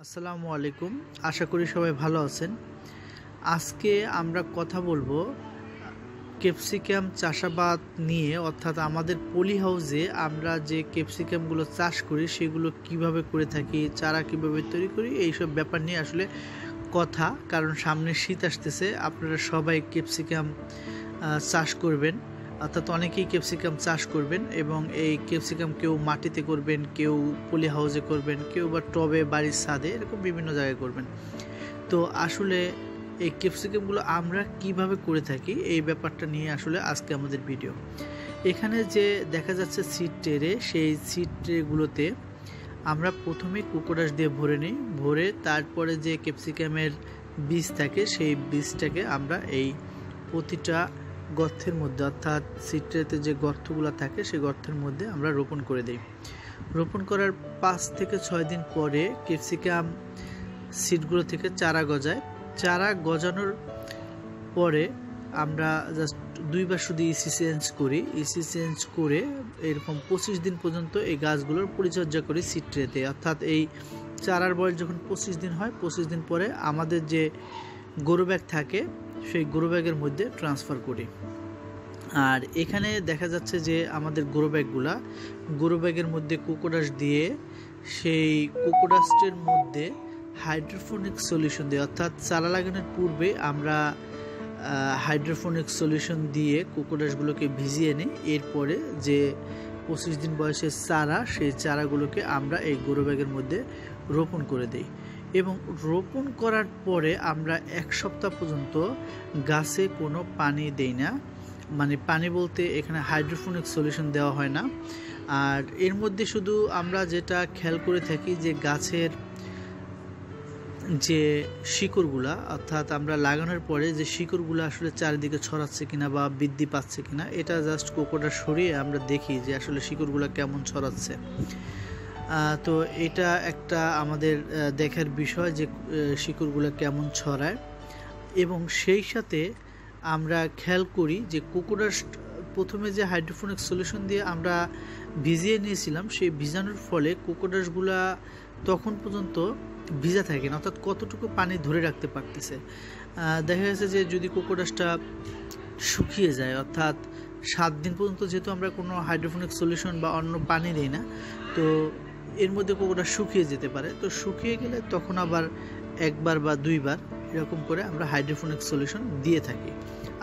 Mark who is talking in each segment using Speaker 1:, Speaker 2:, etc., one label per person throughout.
Speaker 1: আসসালামু আলাইকুম। আশা করি সবাই ভালো আছেন। আজকে আমরা কথা বলবো ক্যাপসিকাম চাষাবাদ নিয়ে, অর্থাৎ আমাদের পলি হাউসে আমরা যে ক্যাপসিকামগুলো চাষ করি সেগুলো কিভাবে করে থাকি, চারা কিভাবে তৈরি করি, এইসব ব্যাপার নিয়ে আসলে কথা। কারণ সামনে শীত আসতেছে, আপনারা সবাই ক্যাপসিকাম চাষ করবেন, অর্থাৎ অনেকেই ক্যাপসিকাম চাষ করবেন এবং এই ক্যাপসিকাম কেউ মাটিতে করবেন, কেউ পলি হাউসে করবেন, কেউ বা টবে, বাড়ির ছাদে, এরকম বিভিন্ন জায়গায় করবেন। তো আসলে এই ক্যাপসিকামগুলো আমরা কিভাবে করে থাকি এই ব্যাপারটা নিয়ে আসলে আজকে আমাদের ভিডিও। এখানে যে দেখা যাচ্ছে সিড ট্রে, সেই সিড ট্রেগুলোতে আমরা প্রথমে কোকোডাস দিয়ে ভরে নিই। ভরে তারপরে যে ক্যাপসিকামের বীজ থাকে সেই বীজটাকে আমরা এই প্রতিটা গর্তের মধ্যে, অর্থাৎ সিড ট্রেতে যে গর্তগুলো থাকে সেই গর্তের মধ্যে আমরা রোপণ করে দিই। রোপণ করার 5 থেকে 6 দিন পরে ক্যাপসিকাম সিডগুলো থেকে চারা গজায়। চারা গজানোর পরে আমরা জাস্ট 2 বার শুধু ইসি চেঞ্জ করি। ইসি চেঞ্জ করে এরকম 25 দিন পর্যন্ত এই গাছগুলোর পরিচর্যা করি সিড ট্রেতে। অর্থাৎ এই চারার বয়স যখন 25 দিন হয়, 25 দিন পরে আমাদের যে গ্রো ব্যাগ থাকে সেই গ্রো ব্যাগের মধ্যে ট্রান্সফার করি। আর এখানে দেখা যাচ্ছে যে আমাদের গ্রো ব্যাগের মধ্যে কোকোডাস দিয়ে, সেই কোকোডাস্টের মধ্যে হাইড্রোফোনিক সলিউশন দিয়ে, অর্থাৎ চারা লাগানোর পূর্বে আমরা হাইড্রোফোনিক সলিউশন দিয়ে কোকোডাসগুলোকে ভিজিয়ে নিই। এরপরে যে 25 দিন বয়সের চারা, সেই চারাগুলোকে আমরা এই গ্রো ব্যাগের মধ্যে রোপণ করে দিই এবং রোপণ করার পরে আমরা 1 সপ্তাহ পর্যন্ত গাছে কোনো পানি দেই না। মানে পানি বলতে এখানে হাইড্রোফোনিক সলিউশন দেওয়া হয় না। আর এর মধ্যে শুধু আমরা যেটা খেয়াল করে থাকি যে গাছের যে শিকড়গুলা, অর্থাৎ আমরা লাগানোর পরে যে শিকড়গুলো আসলে চারিদিকে ছড়াচ্ছে কিনা বা বৃদ্ধি পাচ্ছে কিনা, এটা জাস্ট কোকোডাস সরিয়ে আমরা দেখি যে আসলে শিকড়গুলো কেমন ছড়াচ্ছে। তো এটা একটা আমাদের দেখার বিষয় যে শিকড়গুলো কেমন ছড়ায়। এবং সেই সাথে আমরা খেয়াল করি যে কোকোডাস প্রথমে যে হাইড্রোফোনিক সলিউশন দিয়ে আমরা ভিজিয়ে নিয়েছিলাম, সেই ভিজানোর ফলে কোকোডাসগুলা তখন পর্যন্ত ভিজা থাকে না, অর্থাৎ কতটুকু পানি ধরে রাখতে পারতেছে। দেখা গেছে যে যদি কোকোডাসটা শুকিয়ে যায়, অর্থাৎ 7 দিন পর্যন্ত যেহেতু আমরা কোনো হাইড্রোফোনিক সলিউশন বা অন্য পানি দিই না, তো এর মধ্যে কোকোডাস শুকিয়ে যেতে পারে। তো শুকিয়ে গেলে তখন আবার 1 বার বা 2 বার এরকম করে আমরা হাইড্রোফোনিক সলিউশন দিয়ে থাকি।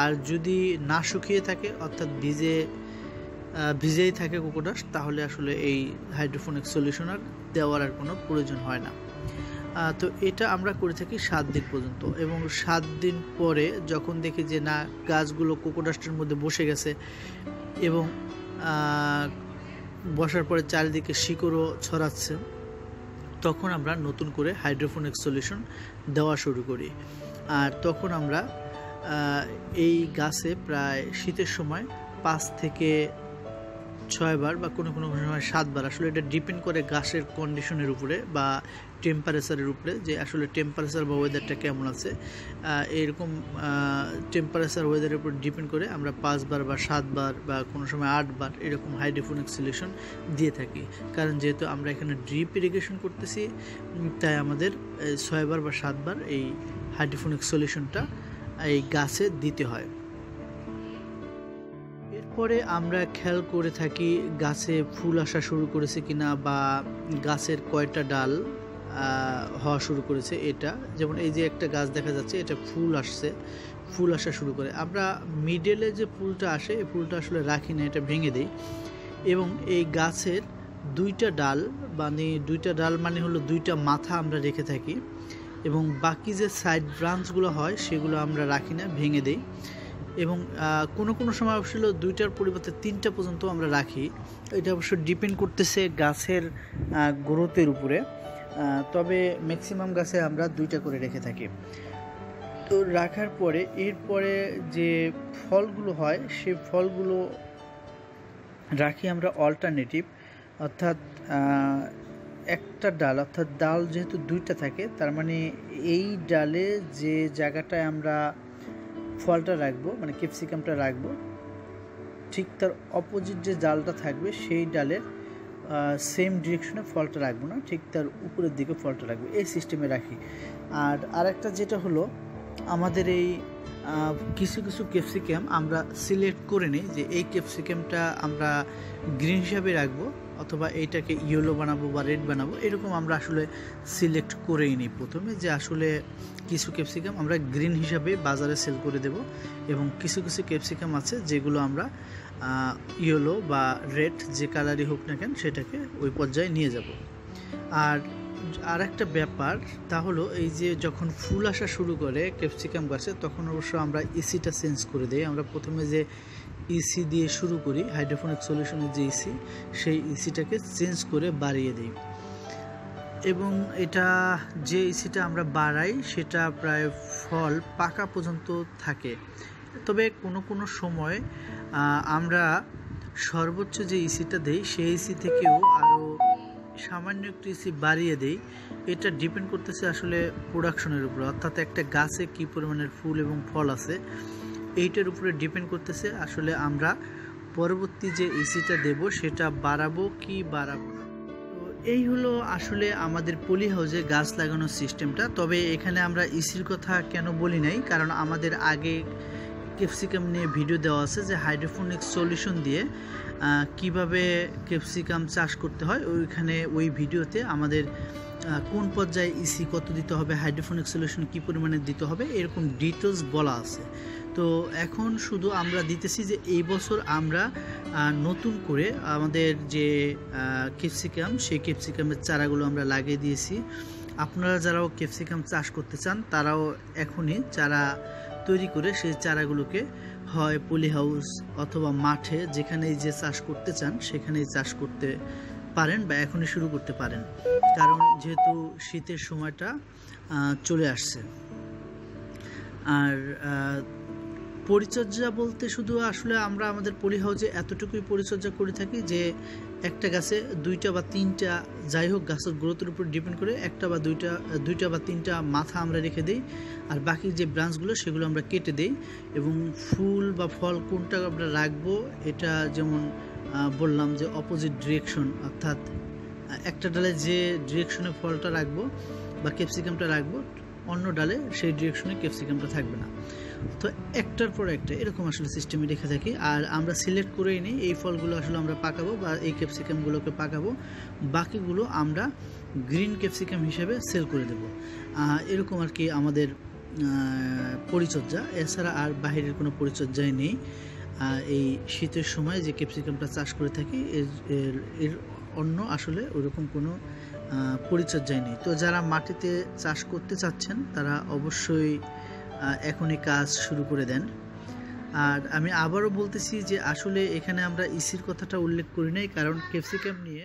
Speaker 1: আর যদি না শুকিয়ে থাকে, অর্থাৎ ভিজেই থাকে কোকোডাস, তাহলে আসলে এই হাইড্রোফোনিক সলিউশন আর দেওয়ার আর কোনো প্রয়োজন হয় না। তো এটা আমরা করে থাকি 7 দিন পর্যন্ত। এবং 7 দিন পরে যখন দেখি যে না, গাছগুলো কোকোডাস্টের মধ্যে বসে গেছে এবং বসার পরে চারিদিকে শিকড়ও ছড়াচ্ছে, তখন আমরা নতুন করে হাইড্রোফোনিক সলিউশন দেওয়া শুরু করি। আর তখন আমরা এই গাছে প্রায় শীতের সময় 5 থেকে 6 বার বা কোনো সময় 7 বার, আসলে এটা ডিপেন্ড করে গাছের কন্ডিশনের উপরে বা টেম্পারেচারের উপরে, যে আসলে টেম্পারেচার বা ওয়েদারটা কেমন আছে। এরকম টেম্পারেচার ওয়েদারের উপর ডিপেন্ড করে আমরা 5 বার বা 7 বার বা কোনো সময় 8 বার এরকম হাইড্রোফোনিক সলিউশন দিয়ে থাকি। কারণ যেহেতু আমরা এখানে ড্রিপ ইরিগেশন করতেছি, তাই আমাদের 6 বার বা 7 বার এই হাইড্রোফোনিক সলিউশনটা এই গাছে দিতে হয়। এরপরে আমরা খেয়াল করে থাকি গাছে ফুল আসা শুরু করেছে কিনা বা গাছের কয়টা ডাল হওয়া শুরু করেছে। এটা যেমন এই যে একটা গাছ দেখা যাচ্ছে, এটা ফুল আসা শুরু করে। আমরা মিডলে যে ফুলটা আসে, এই ফুলটা আসলে রাখি না, এটা ভেঙে দিই। এবং এই গাছের 2টা ডাল মানে হলো 2টা মাথা আমরা রেখে থাকি। এবং বাকি যে সাইড ব্রাঞ্চগুলো হয় সেগুলো আমরা রাখি না, ভেঙে দিই। এবং কোনো সময় অবশ্য 2টার পরিবর্তে 3টা পর্যন্ত আমরা রাখি। এটা অবশ্য ডিপেন্ড করতেছে গাছের গ্রোথের উপরে। তবে ম্যাক্সিমাম গাছে আমরা 2টা করে রেখে থাকি। তো রাখার পরে এরপরে যে ফলগুলো হয়, সেই ফলগুলো রাখি আমরা অল্টারনেটিভ, অর্থাৎ একটা ডাল, অর্থাৎ ডাল যেহেতু 2টা থাকে, তার মানে এই ডালে যে জায়গাটায় আমরা ফলটা রাখবো, মানে ক্যাপসিকামটা রাখবো, ঠিক তার অপোজিট যে ডালটা থাকবে সেই ডালের সেম ডিরেকশনে ফলটা রাখবো না, ঠিক তার উপরের দিকে ফলটা রাখবো, এই সিস্টেমে রাখি। আর আরেকটা যেটা হলো, আমাদের এই কিছু কিছু ক্যাপসিকাম আমরা সিলেক্ট করে নিই যে এই ক্যাপসিকামটা আমরা গ্রিন হিসাবে রাখবো, অথবা এইটাকে ইয়েলো বানাবো বা রেড বানাবো, এরকম আমরা আসলে সিলেক্ট করেই নিই প্রথমে, যে আসলে কিছু ক্যাপসিকাম আমরা গ্রিন হিসাবে বাজারে সেল করে দেব, এবং কিছু কিছু ক্যাপসিকাম আছে যেগুলো আমরা ইয়েলো বা রেড যে কালারই হোক না কেন সেটাকে ওই পর্যায়ে নিয়ে যাব। আর একটা ব্যাপার, তা হলো এই যে যখন ফুল আসা শুরু করে ক্যাপসিকাম গাছে, তখন অবশ্য আমরা ইসিটা চেঞ্জ করে দিই। আমরা প্রথমে যে ইসি দিয়ে শুরু করি, হাইড্রোফোনিক সলিউশনের যে ইসি, সেই ইসিটাকে চেঞ্জ করে বাড়িয়ে দিই, এবং এটা যে ইসিটা আমরা বাড়াই সেটা প্রায় ফল পাকা পর্যন্ত থাকে। তবে কোনো কোনো সময় আমরা সর্বোচ্চ যে ইসিটা দেই সেই ইসি থেকেও আরও সামান্য একটু ইসি বাড়িয়ে দেই। এটা ডিপেন্ড করতেছে আসলে প্রোডাকশনের উপর, অর্থাৎ একটা গাছে কী পরিমাণের ফুল এবং ফল আছে এইটার উপরে ডিপেন্ড করতেছে আসলে আমরা পরবর্তী যে ইসিটা দেব সেটা বাড়াবো কি বাড়াবো না। তো এই হলো আসলে আমাদের পলি হাউসে গাছ লাগানোর সিস্টেমটা। তবে এখানে আমরা ইসির কথা কেন বলি নাই, কারণ আমাদের আগে ক্যাপসিকাম নিয়ে ভিডিও দেওয়া আছে যে হাইড্রোফোনিক সলিউশন দিয়ে কিভাবে ক্যাপসিকাম চাষ করতে হয়। ওইখানে ওই ভিডিওতে আমাদের কোন পর্যায়ে ইসি কত দিতে হবে, হাইড্রোফোনিক সলিউশন কী পরিমাণে দিতে হবে, এরকম ডিটেলস বলা আছে। তো এখন শুধু আমরা দিতেছি যে এই বছর আমরা নতুন করে আমাদের যে ক্যাপসিকাম, সেই ক্যাপসিকামের চারাগুলো আমরা লাগিয়ে দিয়েছি। আপনারা যারাও ক্যাপসিকাম চাষ করতে চান তারাও এখনই চারা তৈরি করে সেই চারাগুলোকে হয় পলি হাউস অথবা মাঠে যেখানেই যে চাষ করতে চান সেখানেই চাষ করতে পারেন বা এখনই শুরু করতে পারেন, কারণ যেহেতু শীতের সময়টা চলে আসছে। আর পরিচর্যা বলতে শুধু আসলে আমরা আমাদের পলি হাউসে এতটুকুই পরিচর্যা করে থাকি যে একটা গাছে দুইটা বা তিনটা, যাই হোক গাছের গ্রোথের উপর ডিপেন্ড করে একটা বা দুইটা বা তিনটা মাথা আমরা রেখে দিই, আর বাকি যে ব্রাঞ্চগুলো সেগুলো আমরা কেটে দিই। এবং ফুল বা ফল কোনটা আমরা রাখবো, এটা যেমন বললাম যে অপোজিট ডিরেকশন, অর্থাৎ একটা ডালে যে ডিরেকশনে ফলটা রাখবো বা ক্যাপসিকামটা রাখবো, অন্য ডালে সেই ডিরেকশনে ক্যাপসিকামটা থাকবে না। তো একটার পর একটা এরকম আসলে সিস্টেমে রেখে থাকি। আর আমরা সিলেক্ট করেই নিই এই ফলগুলো আসলে আমরা পাকাবো বা এই ক্যাপসিকামগুলোকে পাকাবো, বাকিগুলো আমরা গ্রিন ক্যাপসিকাম হিসেবে সেল করে দেব। এরকম আর কি আমাদের পরিচর্যা, এছাড়া আর বাহিরের কোনো পরিচর্যাই নেই। এই শীতের সময় যে ক্যাপসিকামটা চাষ করে থাকি এর অন্য আসলে ওরকম কোনো পরিচর্যাই নেই। তো যারা মাটিতে চাষ করতে চাচ্ছেন তারা অবশ্যই এখনই কাজ শুরু করে দেন। আর আমি আবারও বলতেছি যে আসলে এখানে আমরা ইসির কথাটা উল্লেখ করি নাই, কারণ ক্যাপসিকাম নিয়ে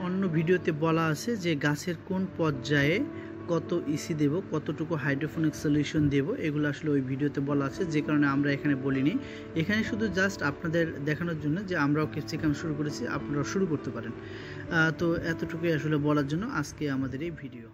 Speaker 1: অন্য ভিডিওতে বলা আছে যে গাছের কোন পর্যায়ে কত ইসি দেব, কতটুকু হাইড্রোফোনিক সলিউশন দেব, এগুলো আসলে ওই ভিডিওতে বলা আছে, যে কারণে আমরা এখানে বলিনি। এখানে শুধু জাস্ট আপনাদের দেখানোর জন্য যে আমরাও ক্যাপসিকাম শুরু করেছি, আপনারাও শুরু করতে পারেন। তো এতটুকুই আসলে বলার জন্য আজকে আমাদের এই ভিডিও।